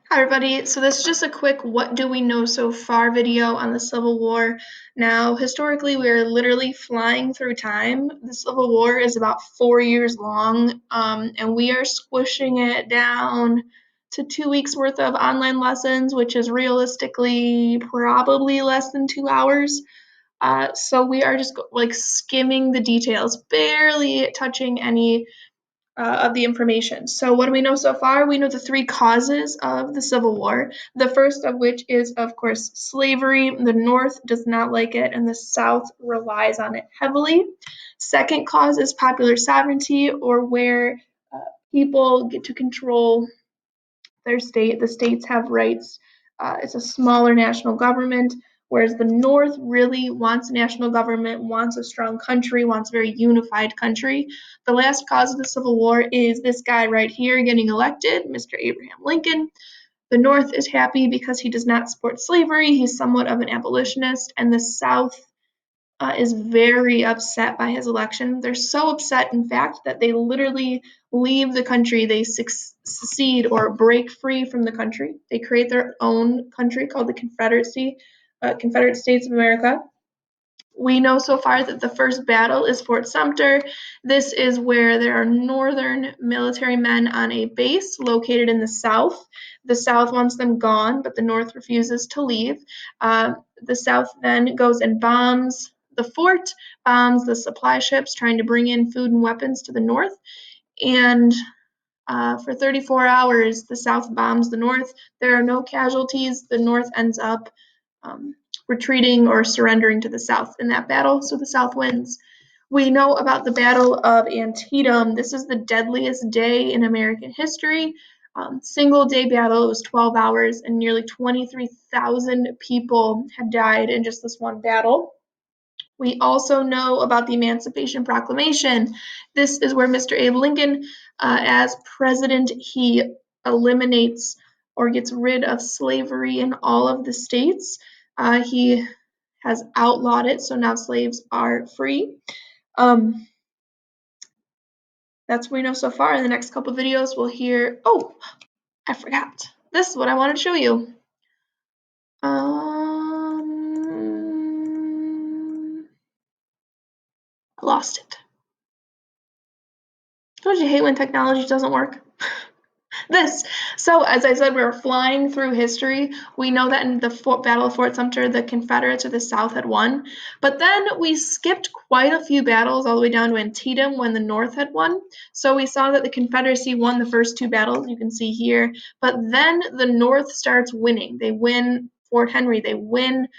Hi everybody, so this is just a quick what do we know so far video on the Civil War. Now, historically, we are literally flying through time. The Civil War is about 4 years long, and we are squishing it down to 2 weeks worth of online lessons, which is realistically probably less than 2 hours. So we are just like skimming the details, barely touching any of the information. So, what do we know so far? We know the three causes of the Civil War. The first of which is, of course, slavery. The North does not like it, and the South relies on it heavily. Second cause is popular sovereignty, or where people get to control their state. The states have rights. It's a smaller national government, whereas the North really wants a national government, wants a strong country, wants a very unified country. The last cause of the Civil War is this guy right here getting elected, Mr. Abraham Lincoln. The North is happy because he does not support slavery. He's somewhat of an abolitionist, and the South is very upset by his election. They're so upset, in fact, that they literally leave the country. They secede or break free from the country. They create their own country called the Confederacy, Confederate States of America. We know so far that the first battle is Fort Sumter. This is where there are Northern military men on a base located in the South. The South wants them gone, but the North refuses to leave. The South then goes and bombs the fort, bombs the supply ships trying to bring in food and weapons to the North. And for 34 hours, the South bombs the North. There are no casualties. The North ends up um, retreating or surrendering to the South in that battle, so the South wins. We know about the Battle of Antietam. This is the deadliest day in American history. Single day battle, it was 12 hours, and nearly 23,000 people had died in just this one battle. We also know about the Emancipation Proclamation. This is where Mr. Abe Lincoln, as president, he eliminates or gets rid of slavery in all of the states. He has outlawed it, so now slaves are free. That's what we know so far. In the next couple videos, we'll hear. Oh, I forgot. This is what I want to show you. I lost it. Don't you hate when technology doesn't work? This. So, as I said, we're flying through history. We know that in the Battle of Fort Sumter, the Confederates or the South had won. But then we skipped quite a few battles all the way down to Antietam when the North had won. So we saw that the Confederacy won the first two battles, you can see here. But then the North starts winning. They win Fort Henry. They win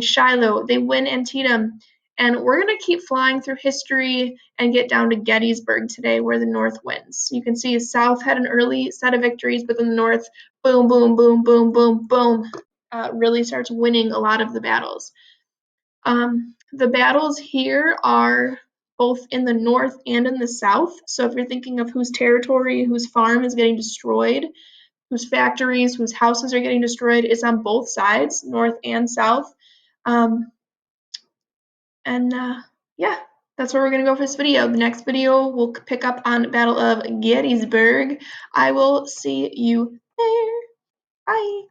Shiloh. They win Antietam. And we're going to keep flying through history and get down to Gettysburg today, where the North wins. You can see the South had an early set of victories, but then the North, boom, boom, boom, boom, boom, boom, really starts winning a lot of the battles. The battles here are both in the North and in the South. So if you're thinking of whose territory, whose farm is getting destroyed, whose factories, whose houses are getting destroyed, it's on both sides, North and South. And yeah, that's where we're going to go for this video. The next video will pick up on Battle of Gettysburg. I will see you there. Bye.